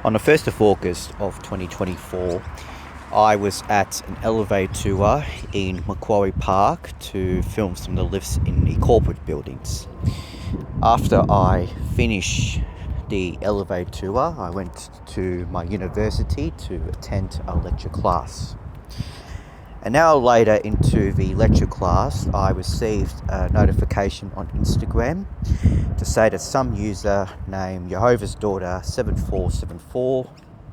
On the 1st of August of 2024, I was at an elevator tour in Macquarie Park to film some of the lifts in the corporate buildings. After I finished the elevator tour, I went to my university to attend a lecture class. An hour later into the lecture class, I received a notification on Instagram to say that some user named Jehovah's Daughter 7474,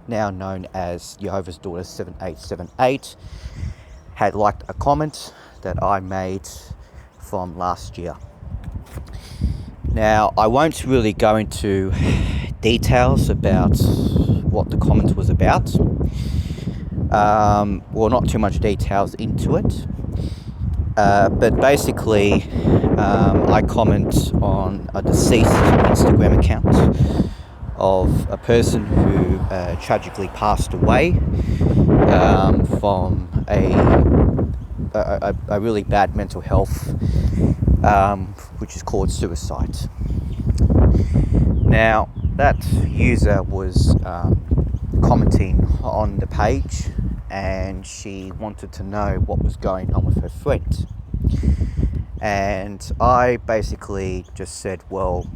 now known as Jehovah's Daughter 7878, had liked a comment that I made from last year. Now, I won't really go into details about what the comment was about. Not too much details into it. But basically, I comment on a deceased Instagram account of a person who tragically passed away from a really bad mental health, which is called suicide. Now, that user was commenting on the page, and she wanted to know what was going on with her friend. And I basically just said, well,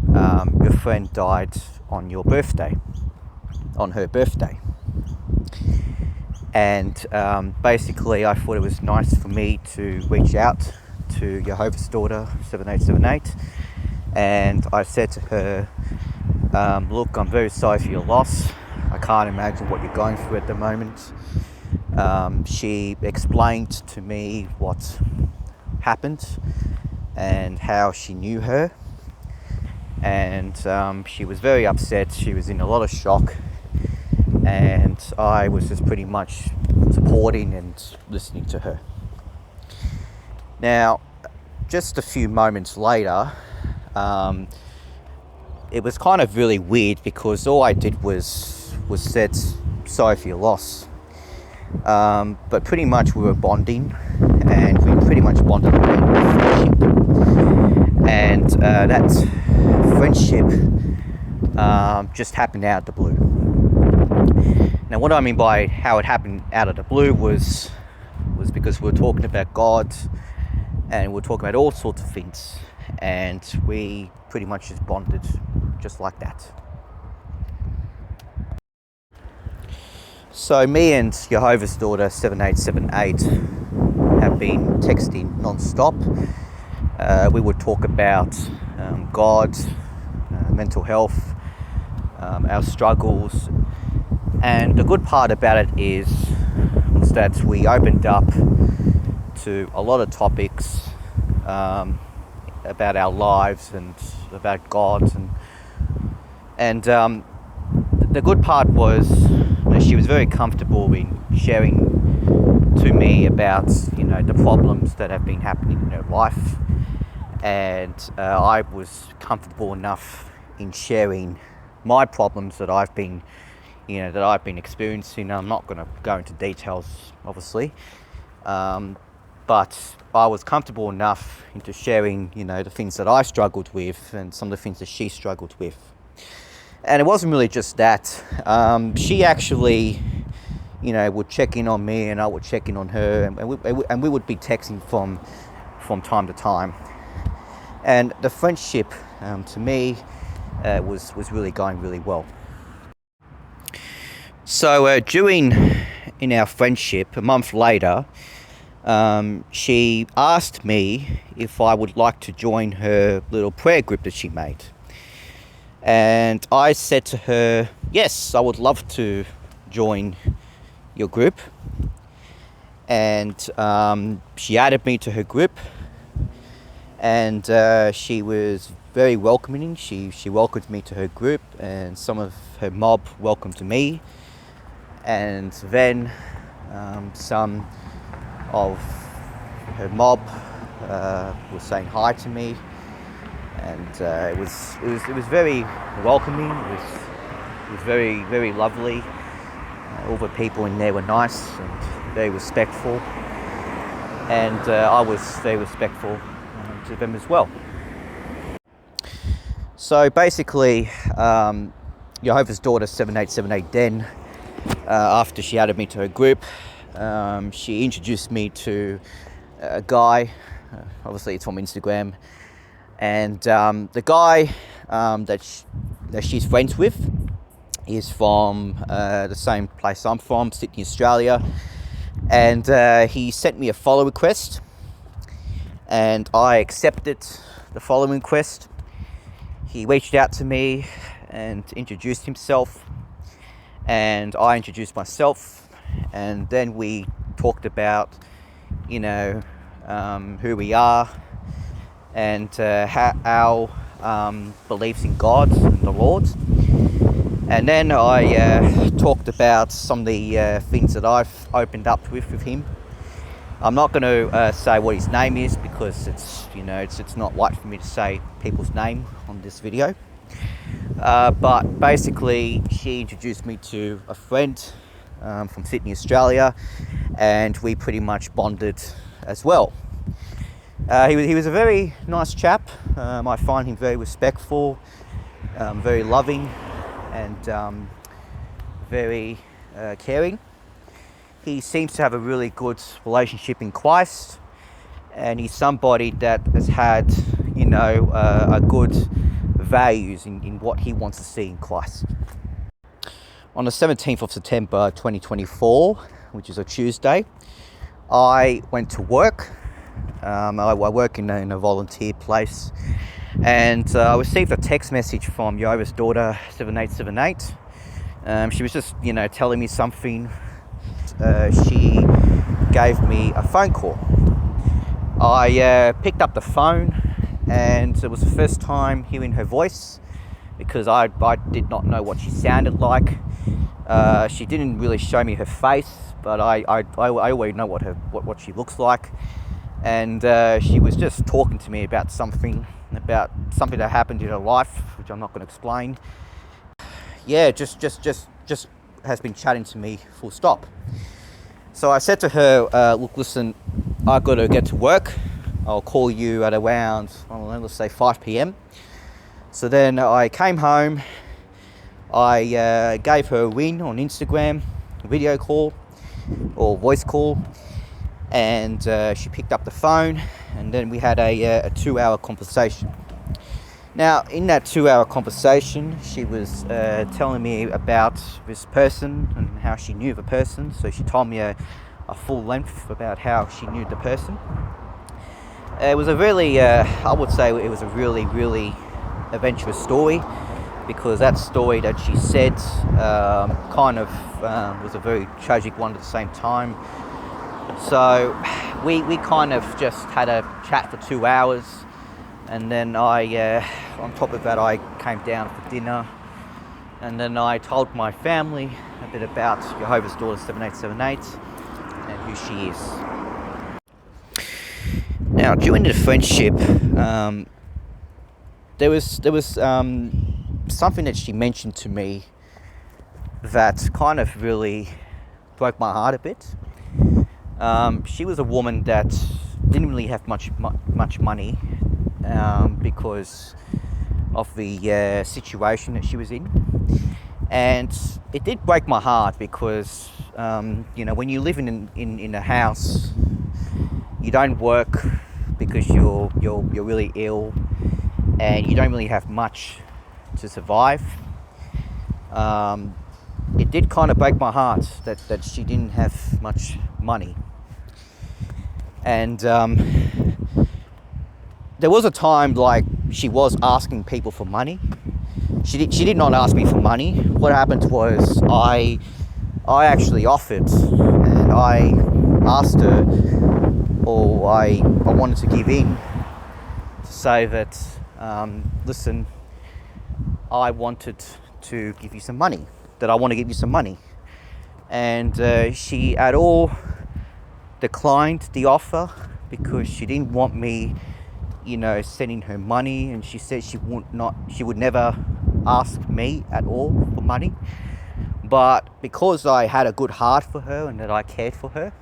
your friend died on her birthday. And basically I thought it was nice for me to reach out to Jehovah's Daughter 7878, and I said to her, look, I'm very sorry for your loss. I can't imagine what you're going through at the moment. She explained to me what happened and how she knew her, and she was very upset. She was in a lot of shock, and I was just pretty much supporting and listening to her. Now, just a few moments later, it was kind of really weird, because all I did was said sorry for your loss, but pretty much we were bonding, and we pretty much bonded on friendship, and that friendship just happened out of the blue. Now, what I mean by how it happened out of the blue was because we were talking about God, and we were talking about all sorts of things, and we pretty much just bonded just like that. So me and Jehovah's Daughter 7878 have been texting non-stop. We would talk about God, mental health, our struggles, and the good part about it was that we opened up to a lot of topics about our lives and about God, and the good part was that she was very comfortable in sharing to me about the problems that have been happening in her life, and I was comfortable enough in sharing my problems that I've been experiencing. I'm not going to go into details, obviously, but I was comfortable enough into sharing the things that I struggled with and some of the things that she struggled with. And it wasn't really just that. She actually, would check in on me, and I would check in on her, and we would be texting from time to time. And the friendship, to me, was really going really well. So in our friendship, a month later, she asked me if I would like to join her little prayer group that she made. And I said to her, yes, I would love to join your group. And she added me to her group, and she was very welcoming. She welcomed me to her group, and some of her mob welcomed me. And then some of her mob was saying hi to me. And it was very welcoming. It was very, very lovely. All the people in there were nice and very respectful, and I was very respectful to them as well. So basically, Jehovah's Daughter 7878 Den, after she added me to her group, she introduced me to a guy. Obviously it's from Instagram, and the guy that she's friends with is from the same place I'm from, Sydney, Australia, and he sent me a follow request, and I accepted the follow request. He reached out to me and introduced himself, and I introduced myself, and then we talked about, who we are, and how our beliefs in God and the Lord. And then I talked about some of the things that I've opened up with him. I'm not going to say what his name is, because it's not right for me to say people's name on this video. But basically, she introduced me to a friend from Sydney, Australia, and we pretty much bonded as well. He was a very nice chap. I find him very respectful, very loving, and very caring. He seems to have a really good relationship in Christ, and he's somebody that has had, a good values in what he wants to see in Christ. On the 17th of September 2024, which is a Tuesday, I went to work. I work in a volunteer place, and I received a text message from Jehovah's Daughter 7878. She was just, telling me something. She gave me a phone call. I picked up the phone, and it was the first time hearing her voice, because I did not know what she sounded like. She didn't really show me her face, but I already know what she looks like. And she was just talking to me about something that happened in her life, which I'm not going to explain. Yeah, just has been chatting to me full stop. So I said to her, look, listen, I've got to get to work. I'll call you at around, let's say 5 p.m. So then I came home. I gave her a ring on Instagram, a video call or voice call, and she picked up the phone, and then we had a 2-hour conversation. Now, in that 2-hour conversation, she was telling me about this person and how she knew the person. So she told me a full length about how she knew the person. It was a really, I would say it was a really, really adventurous story, because that story that she said was a very tragic one at the same time. So we kind of just had a chat for 2 hours, and then on top of that, I came down for dinner, and then I told my family a bit about Jehovah's Daughter 7878 and who she is. Now, during the friendship, there was something that she mentioned to me that kind of really broke my heart a bit. She was a woman that didn't really have much money, because of the situation that she was in, and it did break my heart, because when you live in a house, you don't work because you're really ill, and you don't really have much to survive. It did kind of break my heart that she didn't have much money. And there was a time like she was asking people for money. She did not ask me for money. What happened was I actually offered, and I asked her, or I wanted to give in, to say that, listen, I wanted to give you some money, that I want to give you some money. And she at all declined the offer, because she didn't want me, sending her money, and she said she would never ask me at all for money. But because I had a good heart for her and that I cared for her,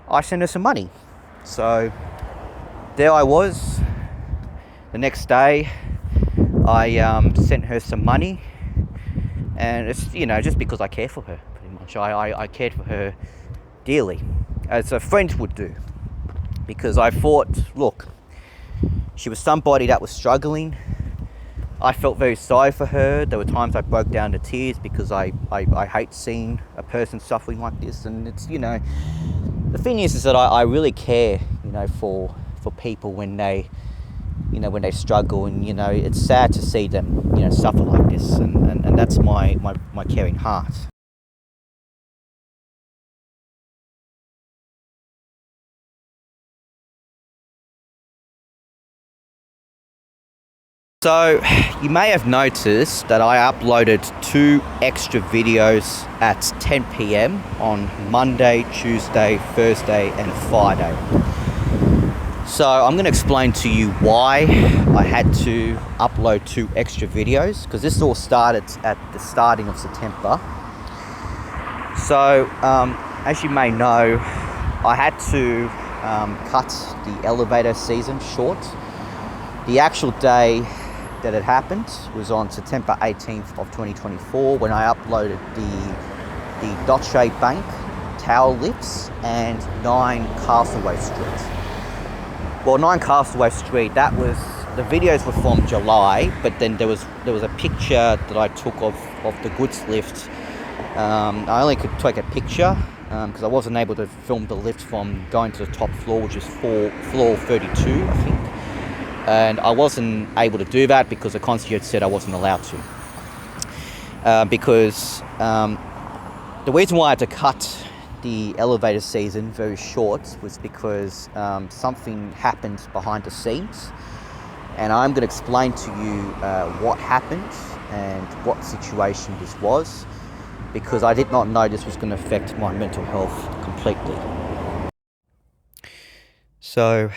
I sent her some money. So there I was. The next day, I sent her some money, And it's, just because I care for her, pretty much. I cared for her dearly, as a friend would do. Because I thought, look, she was somebody that was struggling. I felt very sorry for her. There were times I broke down to tears because I hate seeing a person suffering like this. And it's, the thing is that I really care, for people when they, when they struggle. And, it's sad to see them, suffer like this. And that's my caring heart. So, you may have noticed that I uploaded 2 extra videos at 10 p.m. on Monday, Tuesday, Thursday and Friday. So I'm going to explain to you why I had to upload 2 extra videos, because this all started at the starting of September. So, as you may know, I had to cut the elevator season short. The actual day that it happened was on September 18th of 2024, when I uploaded the Deutsche Bank tower lifts and 9 Castaway Street. Well, 9 Castaway Street, the videos were from July, but then there was a picture that I took of the goods lift. I only could take a picture because I wasn't able to film the lift from going to the top floor, which is floor 32, I think. And I wasn't able to do that because the concierge said I wasn't allowed to. Because the reason why I had to cut the elevator season very short was because something happened behind the scenes. And I'm going to explain to you what happened and what situation this was, because I did not know this was going to affect my mental health completely. So,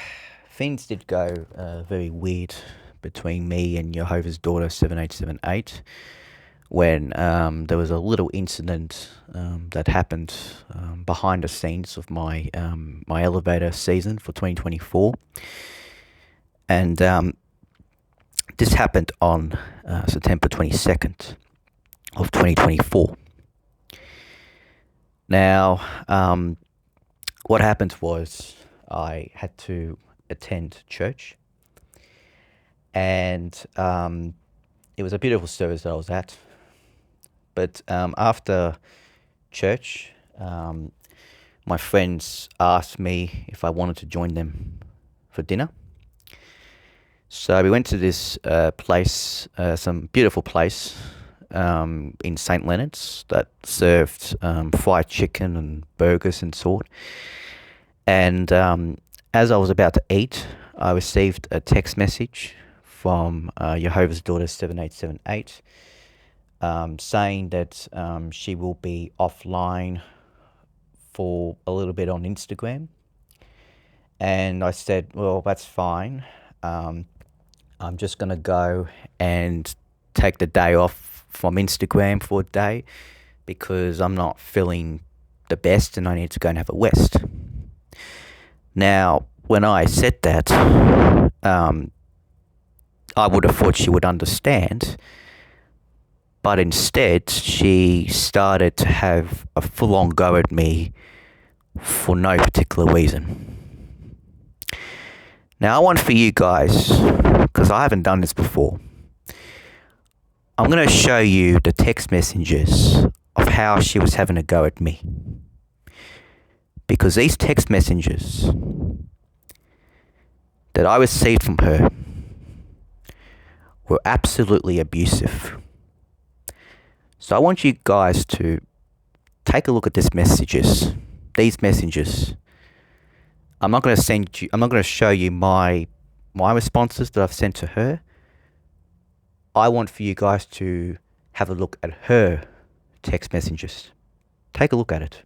things did go very weird between me and Jehovah's Daughter 7878 when there was a little incident that happened behind the scenes of my elevator season for 2024. And this happened on September 22nd of 2024. Now, what happened was I had to attend church, and it was a beautiful service that I was at. But after church, my friends asked me if I wanted to join them for dinner. So we went to this place, some beautiful place in St. Leonard's that served fried chicken and burgers and sort. And as I was about to eat, I received a text message from Jehovah's Daughter 7878 saying that she will be offline for a little bit on Instagram. And I said, well, that's fine. I'm just going to go and take the day off from Instagram for a day because I'm not feeling the best and I need to go and have a rest. Now, when I said that, I would have thought she would understand, but instead she started to have a full-on go at me for no particular reason. Now, I want for you guys, because I haven't done this before, I'm going to show you the text messages of how she was having a go at me. Because these text messages that I received from her were absolutely abusive. So I want you guys to take a look at these messages. I'm not going to show you my responses that I've sent to her. I want for you guys to have a look at her text messages. Take a look at it.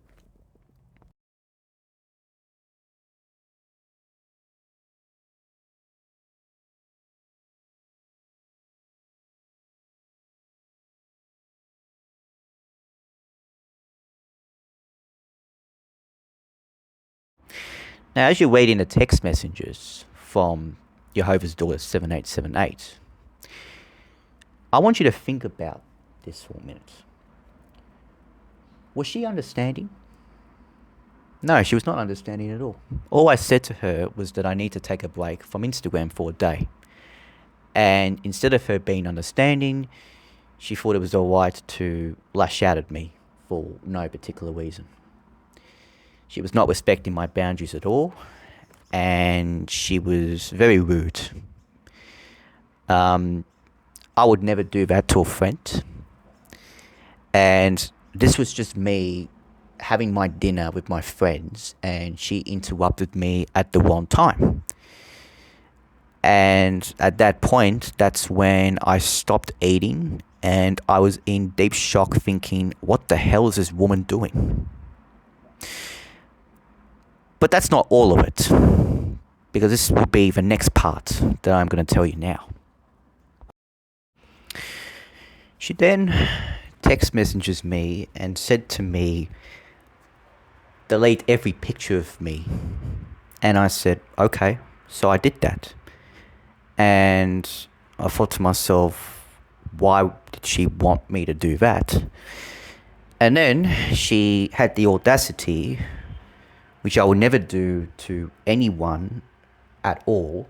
Now, as you're reading the text messages from Jehovah's Daughter 7878, I want you to think about this for a minute. Was she understanding? No, she was not understanding at all. All I said to her was that I need to take a break from Instagram for a day. And instead of her being understanding, she thought it was alright to lash out at me for no particular reason. She was not respecting my boundaries at all, and she was very rude. I would never do that to a friend. And this was just me having my dinner with my friends, and she interrupted me at the wrong time. And at that point, that's when I stopped eating, and I was in deep shock thinking, what the hell is this woman doing? But that's not all of it, because this will be the next part that I'm going to tell you now. She then text messages me and said to me, delete every picture of me. And I said, okay. So I did that. And I thought to myself, why did she want me to do that? And then she had the audacity, which I would never do to anyone at all.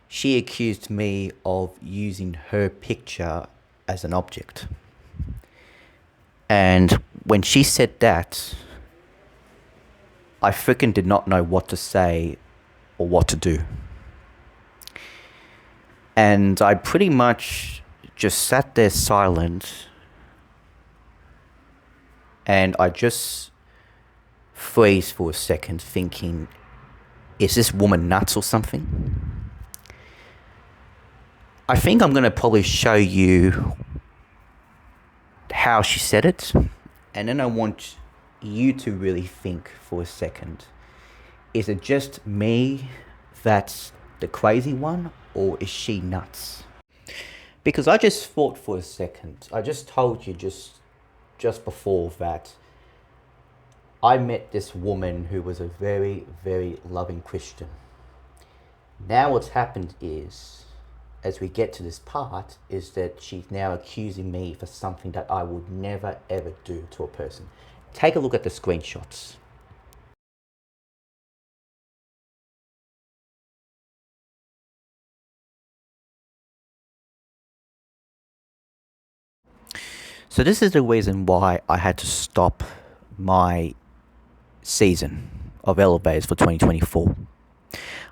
She accused me of using her picture as an object. And when she said that, I freaking did not know what to say or what to do. And I pretty much just sat there silent, and I just froze for a second thinking, is this woman nuts or something? I think I'm going to probably show you how she said it, and then I want you to really think for a second. Is it just me that's the crazy one, or is she nuts? Because I just thought for a second, I just told you just before that I met this woman who was a very, very loving Christian. Now what's happened is, as we get to this part, is that she's now accusing me for something that I would never ever do to a person. Take a look at the screenshots. So this is the reason why I had to stop my season of elevators for 2024.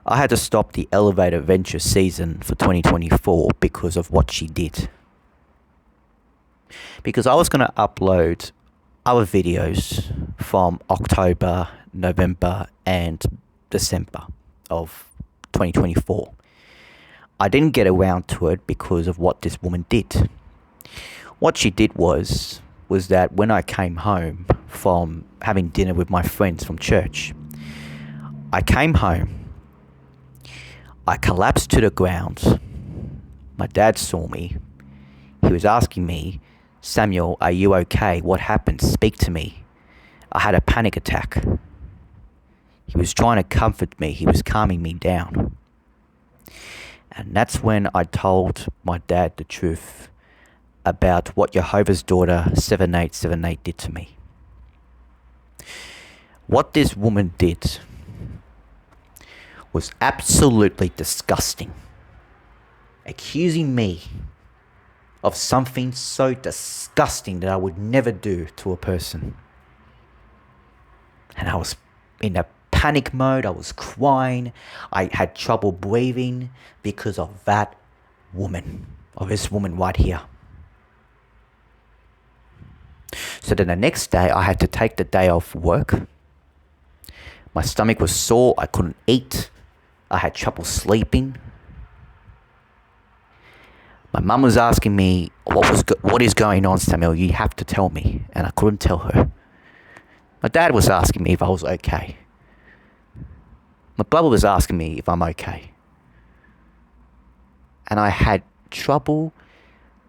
I had to stop the elevator venture season for 2024 because of what she did. Because I was going to upload other videos from October, November and December of 2024. I didn't get around to it because of what this woman did. What she did was that when I came home from having dinner with my friends from church, I came home, I collapsed to the ground. My dad saw me. He was asking me, Samuel, are you okay? What happened? Speak to me. I had a panic attack. He was trying to comfort me. He was calming me down. And that's when I told my dad the truth about what Jehovah's Daughter 7878 did to me. What this woman did was absolutely disgusting. Accusing me of something so disgusting that I would never do to a person. And I was in a panic mode. I was crying. I had trouble breathing because of that woman, of this woman right here. So then the next day, I had to take the day off work. My stomach was sore. I couldn't eat. I had trouble sleeping. My mum was asking me, what is going on, Samuel? You have to tell me. And I couldn't tell her. My dad was asking me if I was okay. My brother was asking me if I'm okay. And I had trouble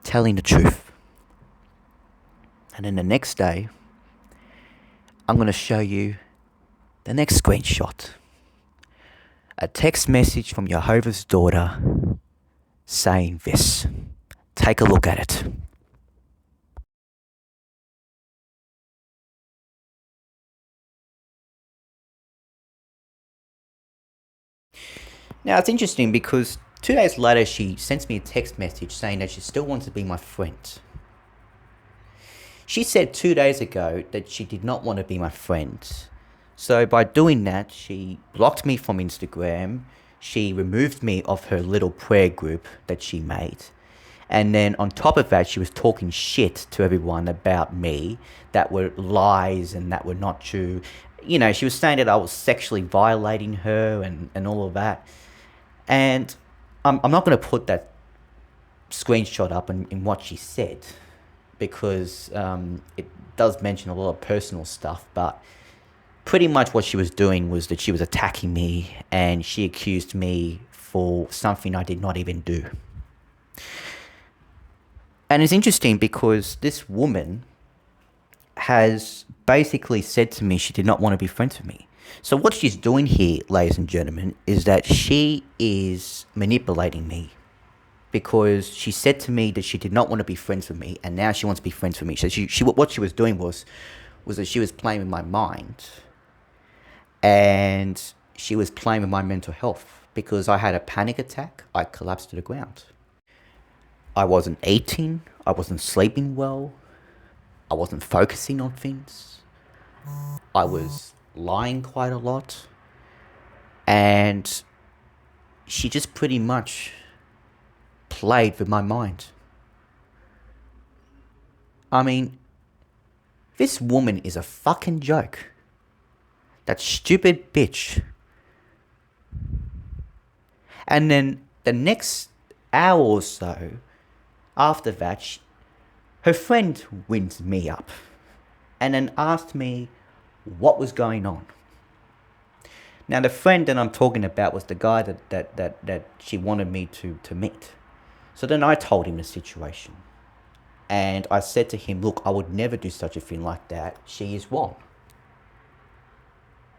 telling the truth. And then the next day, I'm going to show you the next screenshot. A text message from Jehovah's Daughter saying this. Take a look at it. Now, it's interesting because 2 days later, she sends me a text message saying that she still wants to be my friend. She said 2 days ago that she did not want to be my friend. So by doing that, she blocked me from Instagram. She removed me of her little prayer group that she made. And then on top of that, she was talking shit to everyone about me that were lies and that were not true. You know, she was saying that I was sexually violating her and all of that. And I'm not going to put that screenshot up in what she said because it does mention a lot of personal stuff, but pretty much what she was doing was that she was attacking me and she accused me for something I did not even do. And it's interesting because this woman has basically said to me she did not want to be friends with me. So what she's doing here, ladies and gentlemen, is that she is manipulating me because she said to me that she did not want to be friends with me, and now she wants to be friends with me. So what she was doing was that she was playing with my mind, and she was playing with my mental health because I had a panic attack. I collapsed to the ground. I wasn't eating. I wasn't sleeping well. I wasn't focusing on things. I was lying quite a lot. And she just pretty much played with my mind. I mean, this woman is a fucking joke. That stupid bitch. And then the next hour or so after that, her friend wins me up and then asked me what was going on. Now, the friend that I'm talking about was the guy that she wanted me to meet. So then I told him the situation. And I said to him, look, I would never do such a thing like that. She is wrong.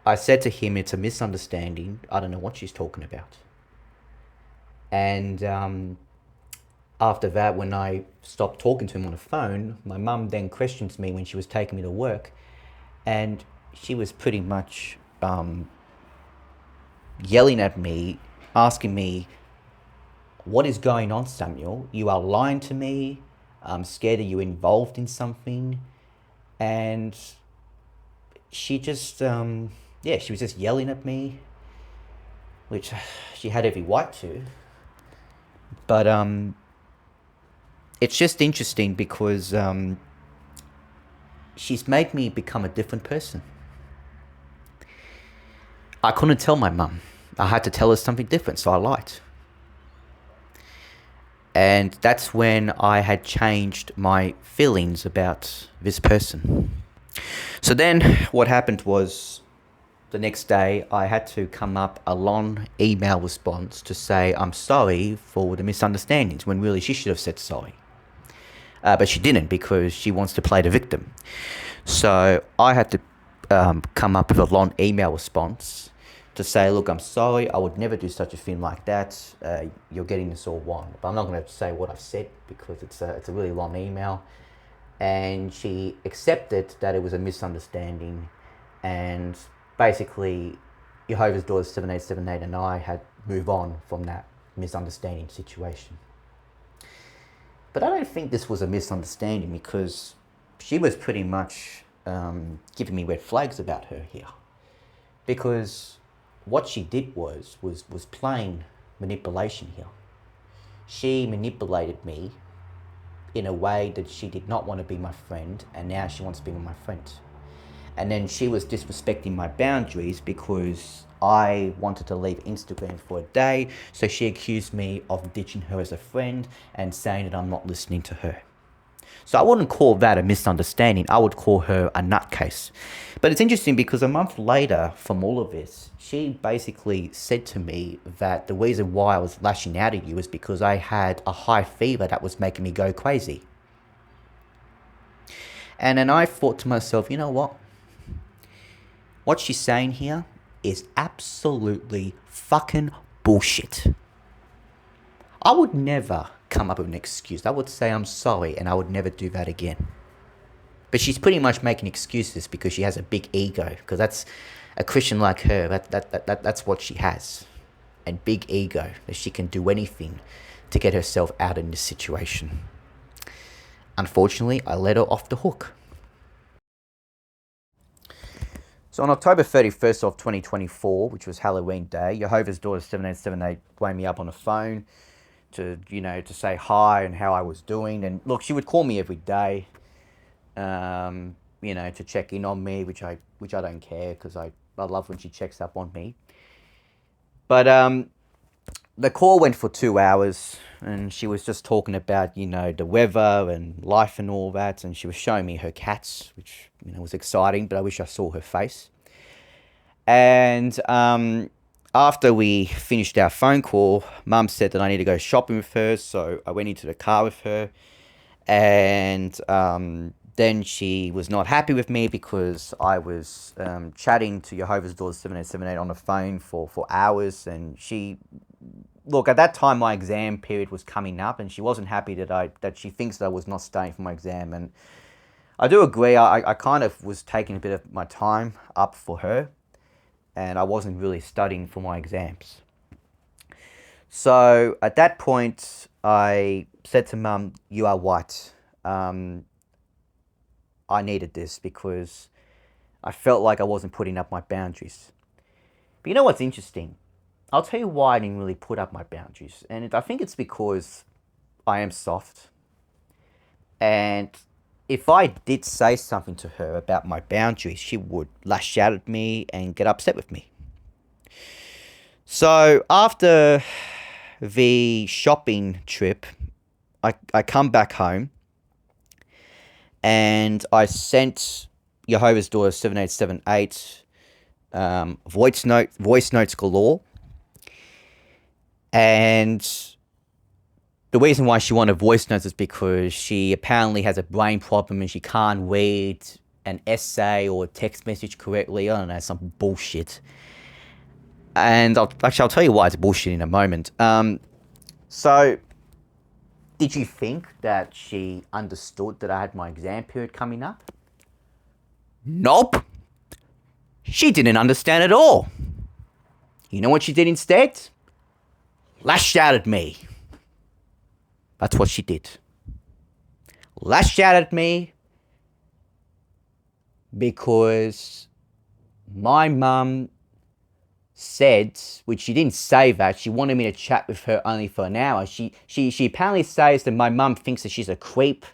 I said to him, it's a misunderstanding. I don't know what she's talking about. And after that, when I stopped talking to him on the phone, my mum then questions me when she was taking me to work. And she was pretty much yelling at me, asking me, what is going on, Samuel? You are lying to me. I'm scared that you're involved in something. And she just, she was just yelling at me, which she had every right to. But it's just interesting because she's made me become a different person. I couldn't tell my mum. I had to tell her something different, so I lied. And that's when I had changed my feelings about this person. So then what happened was the next day I had to come up a long email response to say I'm sorry for the misunderstandings when really she should have said sorry. But she didn't because she wants to play the victim. So I had to come up with a long email response to say, look, I'm sorry, I would never do such a thing like that. You're getting this all wrong. But I'm not going to say what I've said because it's a really long email. And she accepted that it was a misunderstanding. And basically, Jehovah's Daughters 7878 and I had moved on from that misunderstanding situation. But I don't think this was a misunderstanding because she was pretty much giving me red flags about her here. Because what she did was plain manipulation here. She manipulated me in a way that she did not want to be my friend, and now she wants to be my friend. And then she was disrespecting my boundaries because I wanted to leave Instagram for a day, so she accused me of ditching her as a friend and saying that I'm not listening to her. So I wouldn't call that a misunderstanding. I would call her a nutcase. But it's interesting because a month later from all of this, she basically said to me that the reason why I was lashing out at you was because I had a high fever that was making me go crazy. And then I thought to myself, you know what? What she's saying here is absolutely fucking bullshit. I would never come up with an excuse. I would say I'm sorry and I would never do that again. But she's pretty much making excuses because she has a big ego, because that's a Christian like her, that's what she has. and big ego that she can do anything to get herself out in this situation. Unfortunately, I let her off the hook. So on October 31st of 2024, which was Halloween Day, Jehovah's Daughter 7878 rang me up on the phone to say hi and how I was doing. And look, she would call me every day, to check in on me, which I don't care, because I love when she checks up on me. But the call went for 2 hours, and she was just talking about, the weather and life and all that, and she was showing me her cats, which, was exciting, but I wish I saw her face. And after we finished our phone call, Mum said that I need to go shopping with her, so I went into the car with her, and then she was not happy with me because I was chatting to Jehovah's Daughter 7878 on the phone for hours, and look, at that time my exam period was coming up, and she wasn't happy that she thinks that I was not studying for my exam. And I do agree, I kind of was taking a bit of my time up for her, and I wasn't really studying for my exams. So at that point, I said to Mum, "You are right. I needed this because I felt like I wasn't putting up my boundaries." But you know what's interesting? I'll tell you why I didn't really put up my boundaries. And I think it's because I am soft. And if I did say something to her about my boundaries, she would lash out at me and get upset with me. So after the shopping trip, I come back home, and I sent Jehovah's Daughter 7878 voice notes galore. And the reason why she wanted voice notes is because she apparently has a brain problem and she can't read an essay or a text message correctly. I don't know, some bullshit. And I'll tell you why it's bullshit in a moment. So, did you think that she understood that I had my exam period coming up? Nope. She didn't understand at all. You know what she did instead? Lashed out at me. That's what she did. Lashed out at me because my mum said, which she didn't say that, she wanted me to chat with her only for an hour. She apparently says that my mum thinks that she's a creep,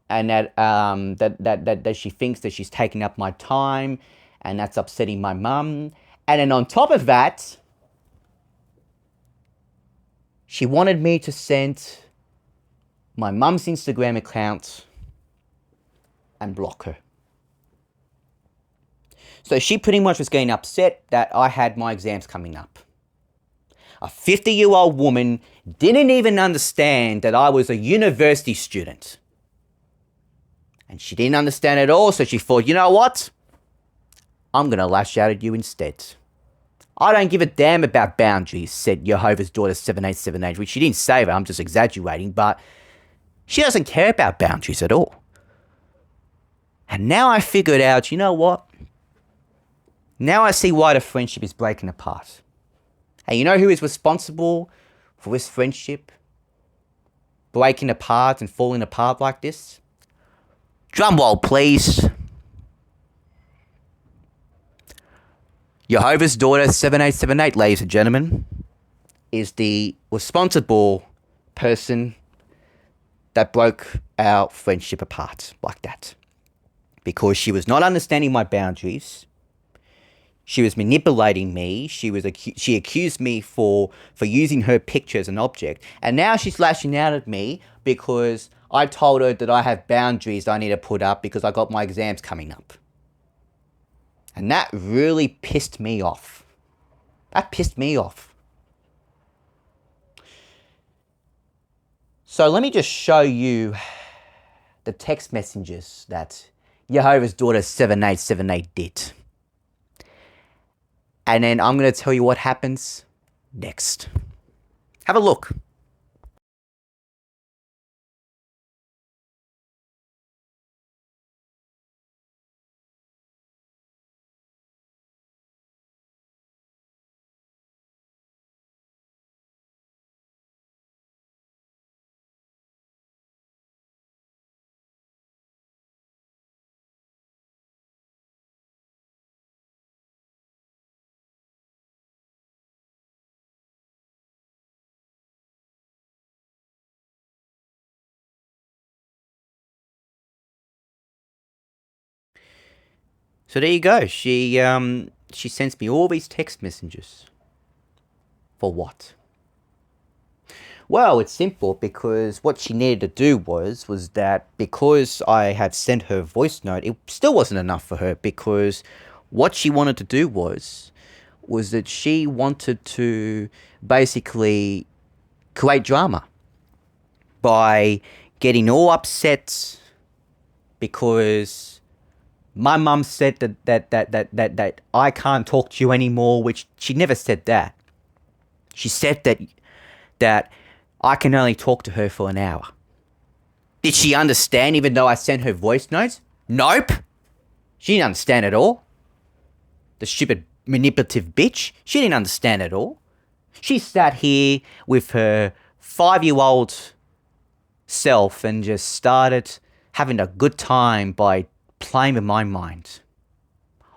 and that she thinks that she's taking up my time, and that's upsetting my mum. And then on top of that, she wanted me to send my mum's Instagram account and block her. So she pretty much was getting upset that I had my exams coming up. A 50-year-old woman didn't even understand that I was a university student. And she didn't understand at all, so she thought, you know what? I'm going to lash out at you instead. I don't give a damn about boundaries, said Jehovah's Daughter 7878, which she didn't say that, I'm just exaggerating, but she doesn't care about boundaries at all. And now I figured out, you know what? Now I see why the friendship is breaking apart. And you know who is responsible for this friendship breaking apart and falling apart like this? Drumroll, please. Jehovah's Daughter 7878, ladies and gentlemen, is the responsible person that broke our friendship apart like that. Because she was not understanding my boundaries. She was manipulating me. She accused me for using her picture as an object. And now she's lashing out at me because I told her that I have boundaries I need to put up because I got my exams coming up. And that really pissed me off. That pissed me off. So let me just show you the text messages that Jehovah's Daughter 7878 did. And then I'm going to tell you what happens next. Have a look. So there you go. She sends me all these text messages. For what? Well, it's simple, because what she needed to do was that, because I had sent her a voice note, it still wasn't enough for her, because what she wanted to do was that she wanted to basically create drama by getting all upset because my mum said that I can't talk to you anymore, which she never said that. She said that I can only talk to her for an hour. Did she understand even though I sent her voice notes? Nope. She didn't understand at all. The stupid manipulative bitch. She didn't understand at all. She sat here with her 5-year-old self and just started having a good time by playing with my mind.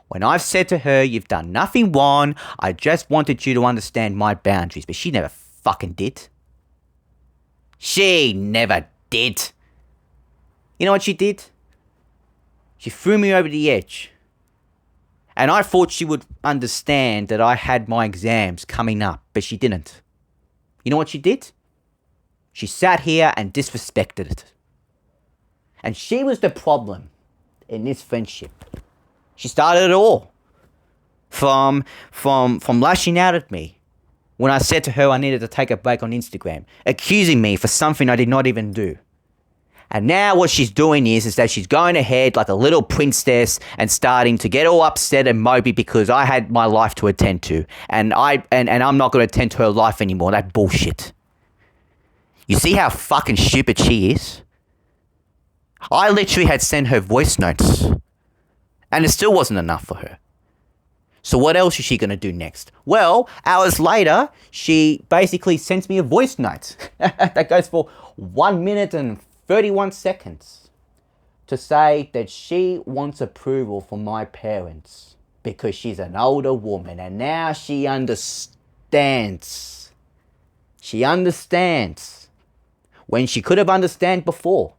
When I've said to her, you've done nothing wrong, I just wanted you to understand my boundaries, but she never fucking did. She never did. You know what she did? She threw me over the edge. And I thought she would understand that I had my exams coming up, but she didn't. You know what she did? She sat here and disrespected it. And she was the problem in this friendship. She started it all. From lashing out at me when I said to her I needed to take a break on Instagram, accusing me for something I did not even do. And now what she's doing is that she's going ahead like a little princess and starting to get all upset and mopey because I had my life to attend to. And I'm not going to attend to her life anymore. That bullshit. You see how fucking stupid she is? I literally had sent her voice notes. And it still wasn't enough for her. So what else is she going to do next? Well, hours later, she basically sends me a voice note that goes for 1 minute and 31 seconds to say that she wants approval from my parents because she's an older woman and now she understands. She understands when she could have understood before.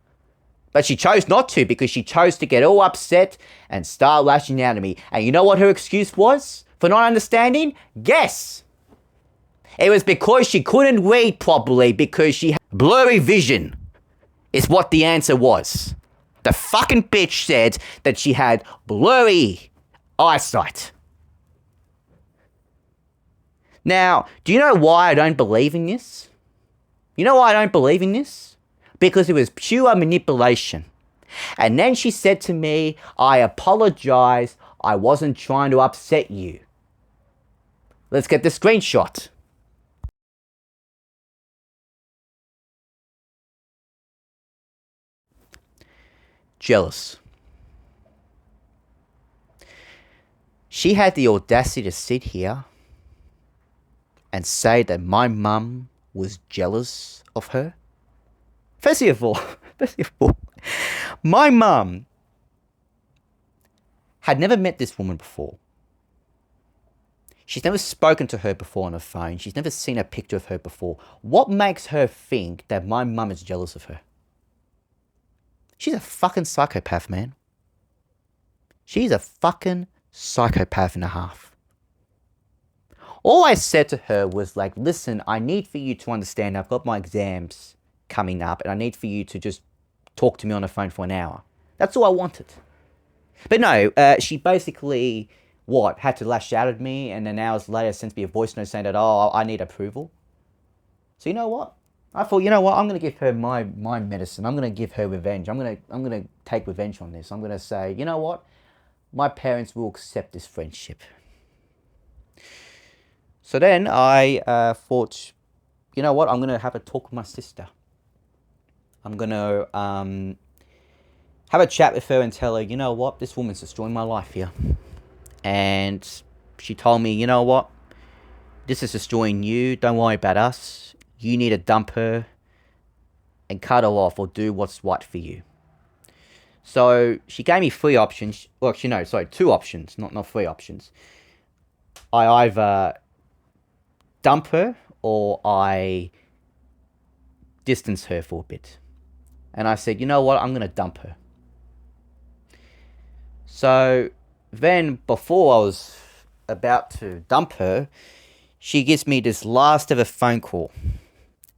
But she chose not to because she chose to get all upset and start lashing out at me. And you know what her excuse was for not understanding? Guess. It was because she couldn't read properly because she had blurry vision. Is what the answer was. The fucking bitch said that she had blurry eyesight. Now, do you know why I don't believe in this? You know why I don't believe in this? Because it was pure manipulation. And then she said to me, I apologize, I wasn't trying to upset you. Let's get the screenshot. Jealous. She had the audacity to sit here and say that my mum was jealous of her. First of all, my mum had never met this woman before. She's never spoken to her before on the phone. She's never seen a picture of her before. What makes her think that my mum is jealous of her? She's a fucking psychopath, man. She's a fucking psychopath and a half. All I said to her was like, listen, I need for you to understand I've got my exams coming up and I need for you to just talk to me on the phone for an hour. That's all I wanted. But no, she basically, had to lash out at me and then hours later sends me a voice note saying that, I need approval. So you know what? I thought, I'm going to give her my medicine. I'm going to give her revenge. I'm going to take revenge on this. I'm going to say, you know what? My parents will accept this friendship. So then I thought, you know what? I'm going to have a talk with my sister. I'm going to have a chat with her and tell her, you know what? This woman's destroying my life here. And she told me, you know what? This is destroying you. Don't worry about us. You need to dump her and cut her off or do what's right for you. So she gave me 3 options. Well, actually, no, sorry, 2 options, not 3 options. I either dump her or I distance her for a bit. And I said, you know what? I'm going to dump her. So then before I was about to dump her, she gives me this last ever phone call,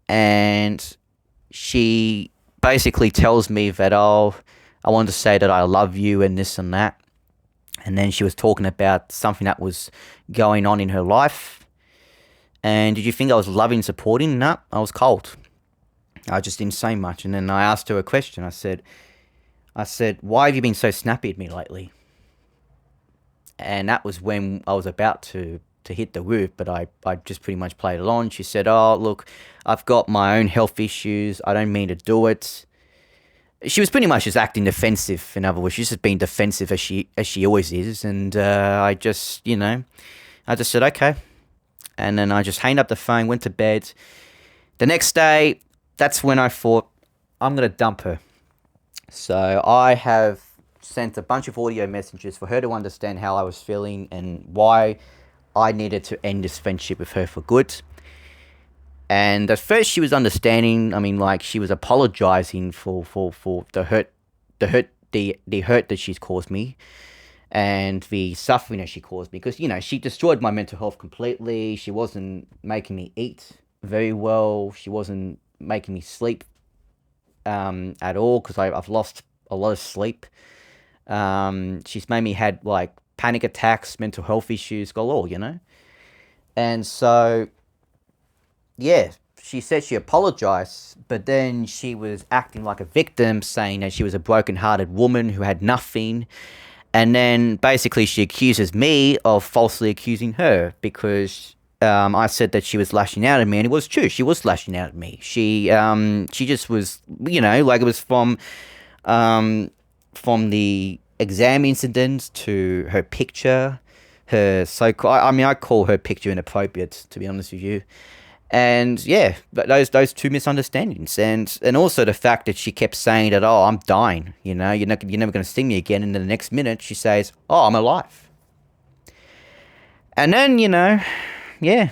and she basically tells me that, oh, I wanted to say that I love you and this and that. And then she was talking about something that was going on in her life. And did you think I was loving and supporting? No, I was cold. I just didn't say much. And then I asked her a question. I said, why have you been so snappy at me lately? And that was when I was about to hit the roof, but I just pretty much played along. She said, oh, look, I've got my own health issues. I don't mean to do it. She was pretty much just acting defensive. In other words, she's just being defensive as she always is. And I just said, okay. And then I just hanged up the phone, went to bed. The next day, that's when I thought, I'm going to dump her. So I have sent a bunch of audio messages for her to understand how I was feeling and why I needed to end this friendship with her for good. And at first she was understanding. I mean, like, she was apologizing for the hurt that she's caused me and the suffering that she caused me. Because, she destroyed my mental health completely. She wasn't making me eat very well. She wasn't making me sleep at all, because I've lost a lot of sleep. She's made me had like panic attacks, mental health issues galore, And so, yeah, she said she apologized, but then she was acting like a victim, saying that she was a broken-hearted woman who had nothing. And then basically she accuses me of falsely accusing her, because I said that she was lashing out at me, and it was true. She was lashing out at me. She just was, like, it was from the exam incident to her picture, her I call her picture inappropriate, to be honest with you. And yeah, those two misunderstandings, and also the fact that she kept saying that, oh, I'm dying, you're never going to see me again, and then the next minute she says, oh, I'm alive. And then, yeah,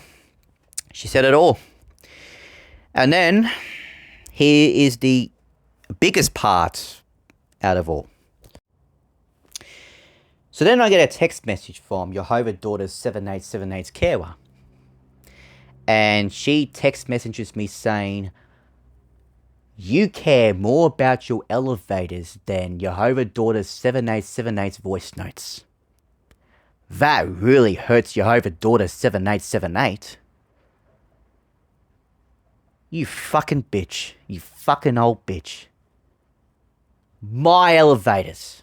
she said it all. And then here is the biggest part out of all. So then I get a text message from Jehovah Daughters 7878's carer. And she text messages me saying, you care more about your elevators than Jehovah Daughters 7878's voice notes. That really hurts Jehovah Daughters 7878. You fucking bitch. You fucking old bitch. My elevators.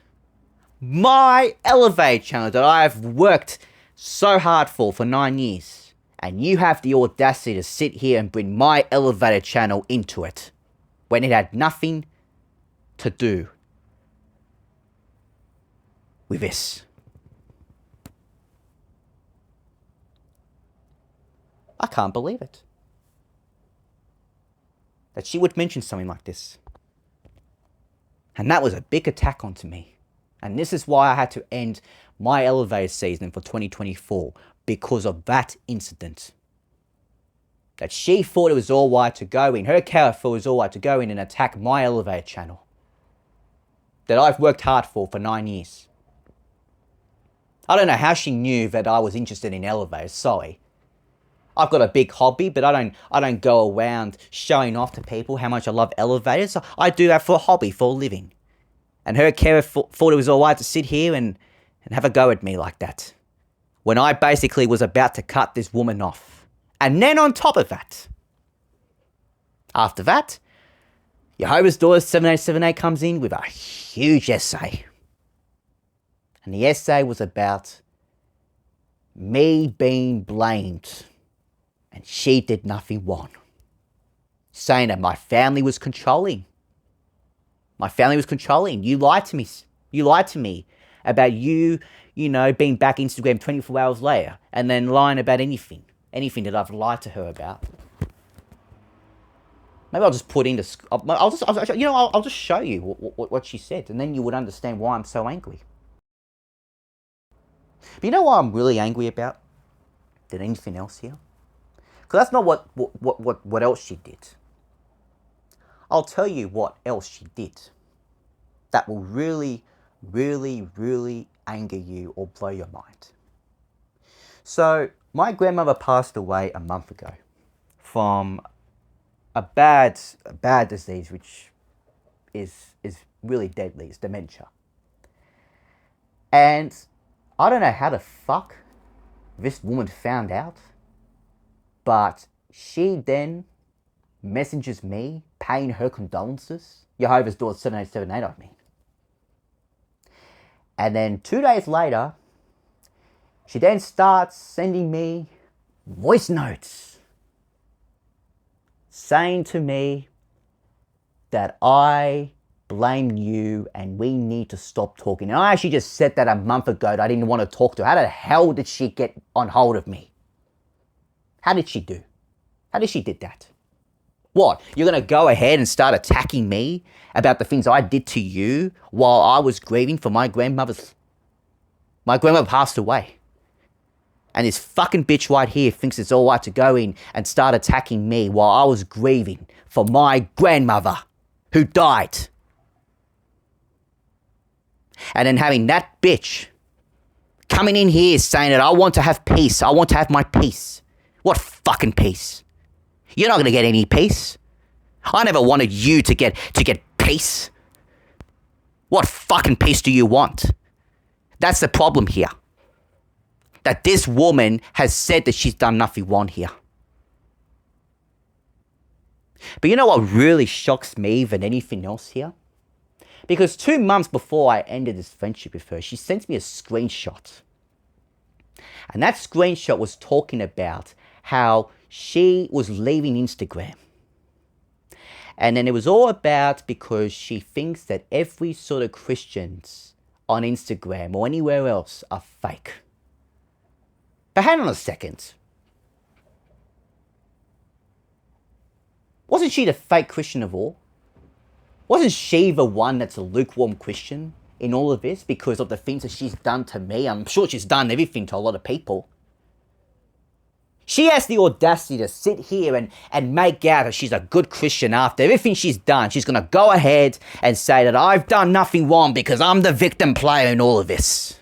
My elevator channel that I have worked so hard for 9 years. And you have the audacity to sit here and bring my elevator channel into it, when it had nothing to do with this. I can't believe it. That she would mention something like this. And that was a big attack onto me. And this is why I had to end my elevator season for 2024. Because of that incident. That she thought it was all right to go in. Her character thought it was all right to go in and attack my elevator channel. That I've worked hard for 9 years. I don't know how she knew that I was interested in elevators, sorry. I've got a big hobby, but I don't go around showing off to people how much I love elevators. I do that for a hobby, for a living. And her character thought it was all right to sit here and have a go at me like that, when I basically was about to cut this woman off. And then on top of that, after that, Jehovah's Daughters 7878 comes in with a huge essay. And the essay was about me being blamed. And she did nothing wrong. Saying that my family was controlling. My family was controlling. You lied to me. You lied to me about you being back Instagram 24 hours later, and then lying about anything that I've lied to her about. Maybe I'll just put in I'll just show you what she said, and then you would understand why I'm so angry. But you know what I'm really angry about than anything else here? Because that's not what else she did. I'll tell you what else she did that will really, really, really anger you or blow your mind. So, my grandmother passed away a month ago from a bad disease, which is really deadly. It's dementia. And I don't know how the fuck this woman found out, but she then messages me paying her condolences. Jehovah's Door 7878, I mean. And then 2 days later, she then starts sending me voice notes saying to me that I blame you and we need to stop talking. And I actually just said that a month ago that I didn't want to talk to her. How the hell did she get on hold of me? How did she do? How did she did that? What? You're going to go ahead and start attacking me about the things I did to you while I was grieving for my grandmother passed away. And this fucking bitch right here thinks it's all right to go in and start attacking me while I was grieving for my grandmother who died. And then having that bitch coming in here saying that I want to have peace. I want to have my peace. What fucking peace? You're not going to get any peace. I never wanted you to get peace. What fucking peace do you want? That's the problem here. That this woman has said that she's done nothing wrong here. But you know what really shocks me than anything else here? Because 2 months before I ended this friendship with her, she sent me a screenshot. And that screenshot was talking about how she was leaving Instagram. And then it was all about because she thinks that every sort of Christians on Instagram or anywhere else are fake. But hang on a second. Wasn't she the fake Christian of all? Wasn't she the one that's a lukewarm Christian in all of this because of the things that she's done to me? I'm sure she's done everything to a lot of people. She has the audacity to sit here and make out that she's a good Christian after everything she's done. She's going to go ahead and say that I've done nothing wrong because I'm the victim player in all of this.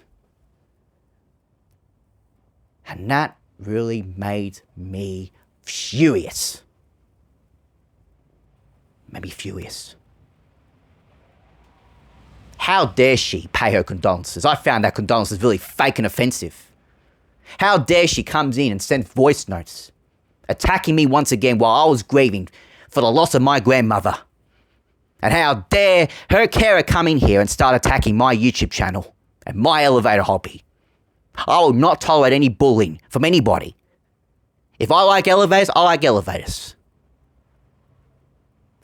And that really made me furious. Made me furious. How dare she pay her condolences? I found that condolences really fake and offensive. How dare she comes in and sends voice notes attacking me once again while I was grieving for the loss of my grandmother. And how dare her carer come in here and start attacking my YouTube channel and my elevator hobby. I will not tolerate any bullying from anybody. If I like elevators, I like elevators.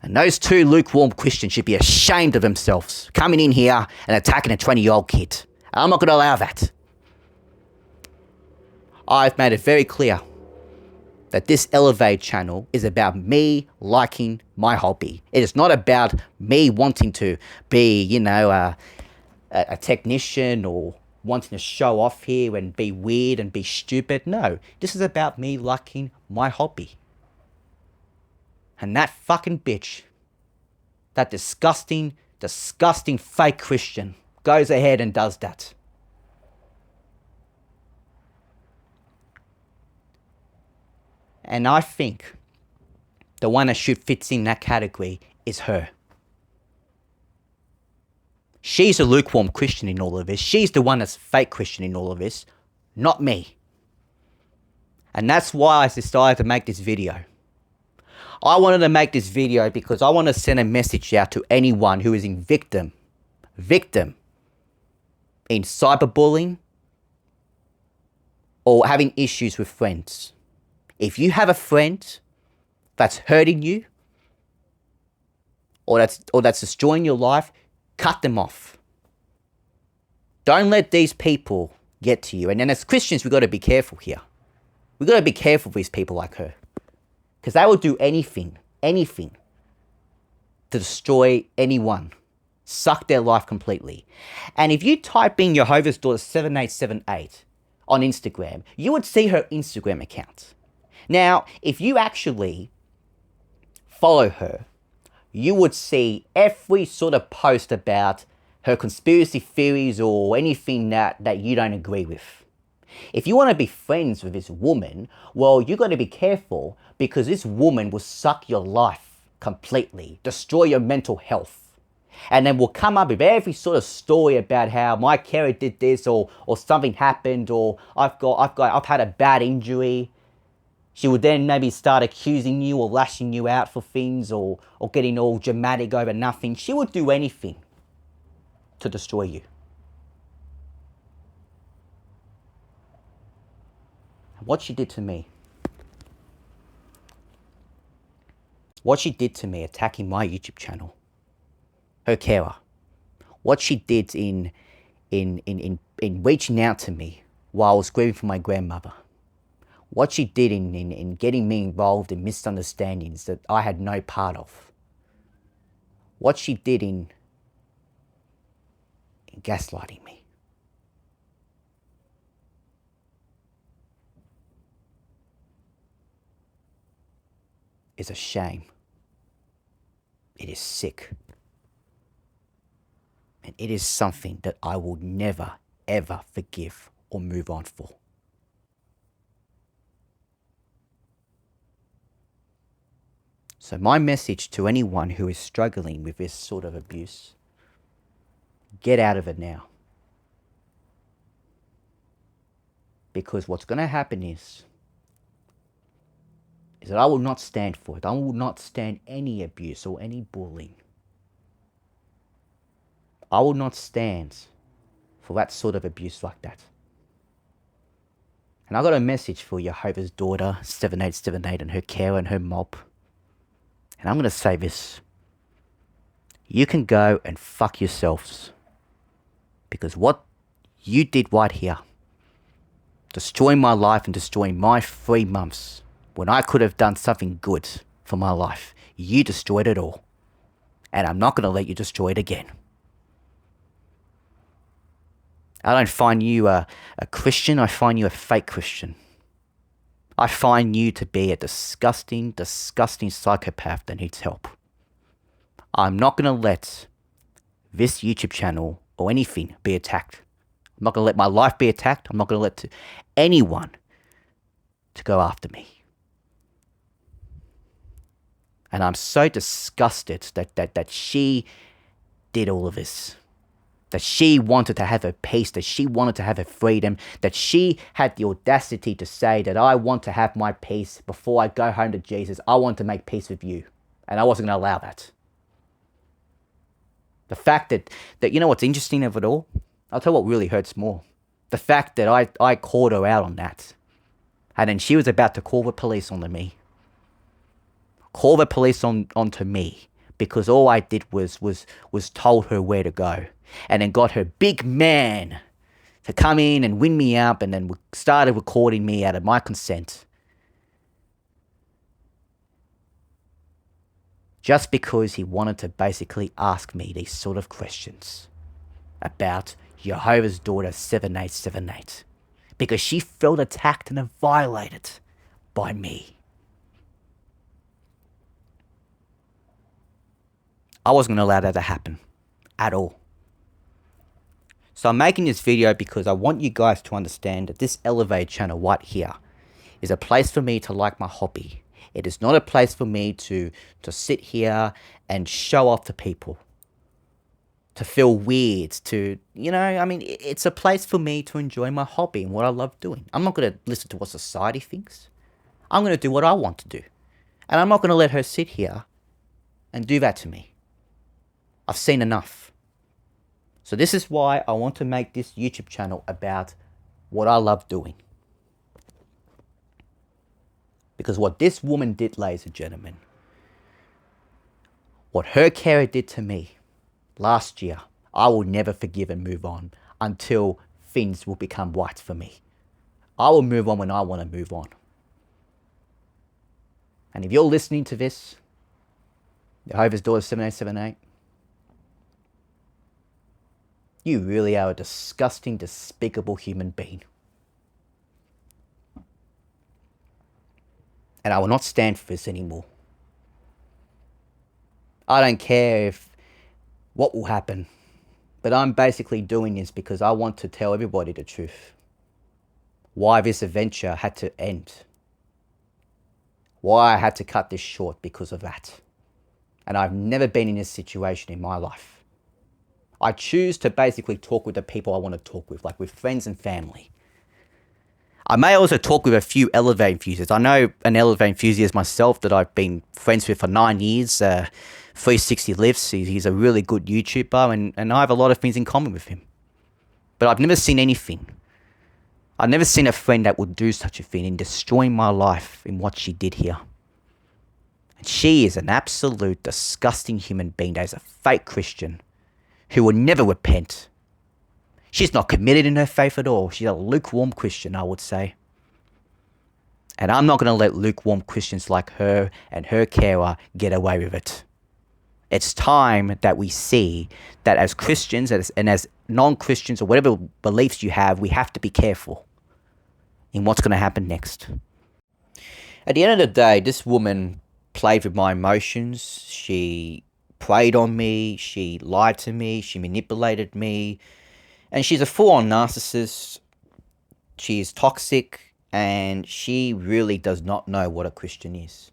And those 2 lukewarm Christians should be ashamed of themselves coming in here and attacking a 20-year-old kid. I'm not going to allow that. I've made it very clear that this Elevate channel is about me liking my hobby. It is not about me wanting to be, a technician or wanting to show off here and be weird and be stupid. No, this is about me liking my hobby. And that fucking bitch, that disgusting fake Christian, goes ahead and does that. And I think the one that should fit in that category is her. She's a lukewarm Christian in all of this. She's the one that's a fake Christian in all of this, not me. And that's why I decided to make this video. I wanted to make this video because I want to send a message out to anyone who is in victim in cyberbullying or having issues with friends. If you have a friend that's hurting you or that's destroying your life, cut them off. Don't let these people get to you. And then as Christians, we've got to be careful here. We've got to be careful with these people like her. Because they will do anything to destroy anyone. Suck their life completely. And if you type in Jehovah's Daughter 7878 on Instagram, you would see her Instagram account. Now, if you actually follow her, you would see every sort of post about her conspiracy theories or anything that you don't agree with. If you want to be friends with this woman, well, you got to be careful because this woman will suck your life completely, destroy your mental health. And then will come up with every sort of story about how my carer did this or something happened or I've had a bad injury. She would then maybe start accusing you or lashing you out for things or getting all dramatic over nothing. She would do anything to destroy you. What she did to me. What she did to me attacking my YouTube channel. Her carer. What she did in reaching out to me while I was grieving for my grandmother. What she did in getting me involved in misunderstandings that I had no part of. What she did in gaslighting me. Is a shame. It is sick. And it is something that I will never, ever forgive or move on for. So my message to anyone who is struggling with this sort of abuse, get out of it now. Because what's going to happen is that I will not stand for it. I will not stand any abuse or any bullying. I will not stand for that sort of abuse like that. And I got a message for Jehovah's daughter, 7878, and her carer and her mob. And I'm going to say this. You can go and fuck yourselves. Because what you did right here, destroying my life and destroying my 3 months, when I could have done something good for my life, you destroyed it all. And I'm not going to let you destroy it again. I don't find you a Christian, I find you a fake Christian. I find you to be a disgusting, disgusting psychopath that needs help. I'm not going to let this YouTube channel or anything be attacked. I'm not going to let my life be attacked. I'm not going to let anyone to go after me. And I'm so disgusted that she did all of this. That she wanted to have her peace, that she wanted to have her freedom, that she had the audacity to say that I want to have my peace before I go home to Jesus. I want to make peace with you. And I wasn't going to allow that. The fact that you know what's interesting of it all? I'll tell you what really hurts more. The fact that I called her out on that. And then she was about to call the police onto me. Call the police onto me. Because all I did was told her where to go. And then got her big man to come in and win me up and then started recording me out of my consent. Just because he wanted to basically ask me these sort of questions about Jehovah's daughter 7878. Because she felt attacked and violated by me. I wasn't going to allow that to happen at all. So I'm making this video because I want you guys to understand that this elevated channel right here is a place for me to like my hobby. It is not a place for me to sit here and show off to people. To feel weird, it's a place for me to enjoy my hobby and what I love doing. I'm not going to listen to what society thinks. I'm going to do what I want to do. And I'm not going to let her sit here and do that to me. I've seen enough. So this is why I want to make this YouTube channel about what I love doing. Because what this woman did, ladies and gentlemen, what her carer did to me last year, I will never forgive and move on until things will become right for me. I will move on when I want to move on. And if you're listening to this, Jehovah's daughter 7878, you really are a disgusting, despicable human being. And I will not stand for this anymore. I don't care what will happen. But I'm basically doing this because I want to tell everybody the truth. Why this adventure had to end. Why I had to cut this short because of that. And I've never been in this situation in my life. I choose to basically talk with the people I want to talk with, like with friends and family. I may also talk with a few Elevate enthusiasts. I know an Elevate enthusiast myself that I've been friends with for 9 years, 360 Lifts. He's a really good YouTuber, and I have a lot of things in common with him. But I've never seen anything. I've never seen a friend that would do such a thing in destroying my life in what she did here. And she is an absolute disgusting human being that is a fake Christian who will never repent. She's not committed in her faith at all. She's a lukewarm Christian, I would say. And I'm not going to let lukewarm Christians like her and her carer get away with it. It's time that we see that as Christians and as non-Christians or whatever beliefs you have, we have to be careful in what's going to happen next. At the end of the day, this woman played with my emotions. She preyed on me. She lied to me. She manipulated me. And she's a full-on narcissist. She's toxic, and she really does not know what a Christian is.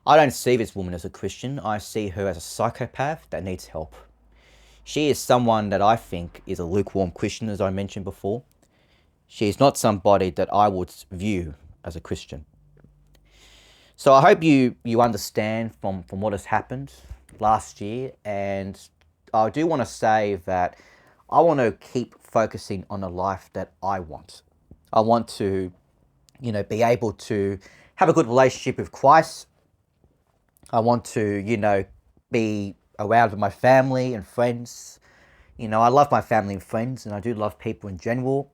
I don't see this woman as a Christian. I see her as a psychopath that needs help. She is someone that I think is a lukewarm Christian, as I mentioned before. She is not somebody that I would view as a Christian. So I hope you understand from what has happened last year, and I do want to say that I want to keep focusing on the life that I want. I want to, be able to have a good relationship with Christ. I want to, be around with my family and friends. I love my family and friends, and I do love people in general.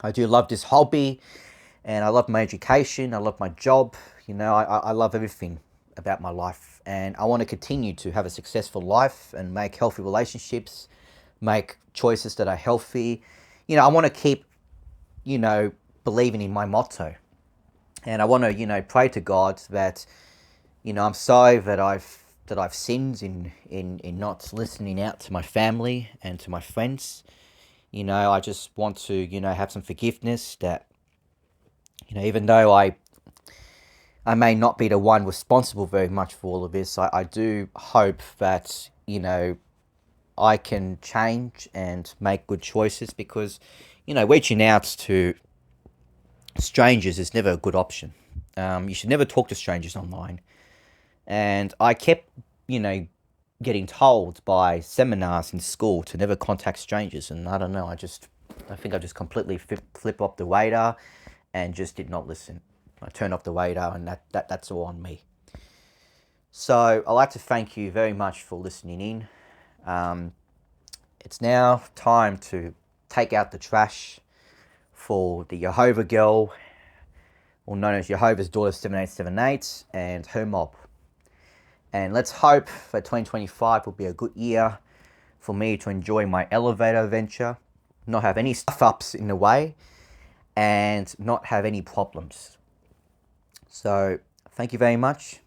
I do love this hobby, and I love my education. I love my job. I love everything about my life, and I want to continue to have a successful life and make healthy relationships, make choices that are healthy. I want to keep, believing in my motto. And I want to, pray to God that, I'm sorry that I've sinned in not listening out to my family and to my friends. I just want to, have some forgiveness that, even though I may not be the one responsible very much for all of this, I do hope that, I can change and make good choices, because, reaching out to strangers is never a good option. You should never talk to strangers online. And I kept, getting told by seminars in school to never contact strangers. And I don't know, I think I just completely flipped off the radar and just did not listen. I turned off the radar, and that's all on me. So I'd like to thank you very much for listening in. It's now time to take out the trash for the Jehovah Girl, or known as Jehovah's Daughter 7878, and her mob. And let's hope that 2025 will be a good year for me to enjoy my elevator venture, not have any stuff-ups in the way, and not have any problems. So thank you very much.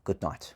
Good night.